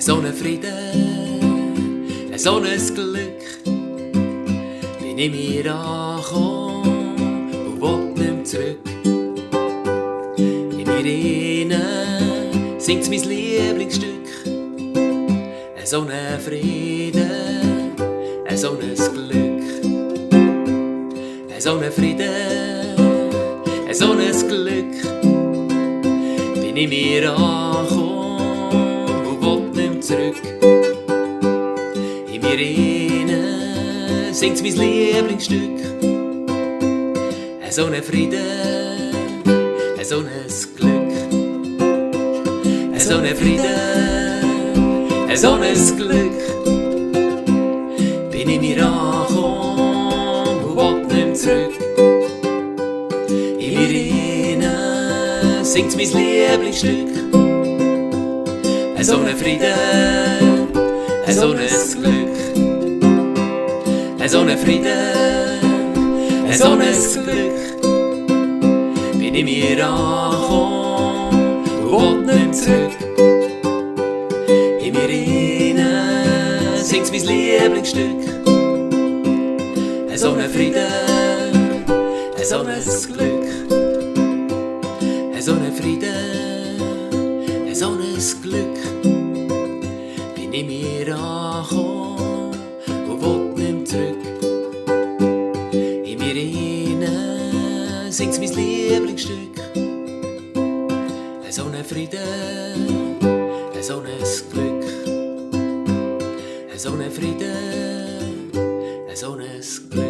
so ein Frieden, so ein Glück, bin ich mir angekommen und will nicht mehr zurück. In mir innen singt mein Lieblingsstück, so ein Frieden, so ein Glück, so ein Frieden, so ein Glück, bin ich mir angekommen und will nicht mehr zurück. In mir innen singt mein Lieblingsstück, so ein Frieden, so ein Glück, so ein Frieden, so ein Glück, bin ich mir angekommen und will nicht mehr zurück. In mir innen singt mein Lieblingsstück, so ein Frieden, so ein Glück, so ein Frieden, so ein Glück, bin ich mir angekommen und will nicht mehr zurück. In mir innen singt mein Lieblingsstück, so ein Frieden, so ein Glück, so ein Frieden, so ein Glück, bin ich mir angekommen und will nicht mehr zurück. In mir innen singt mein Lieblingsstück, so ein Frieden, so ein Glück, so ein Frieden, so ein Glück.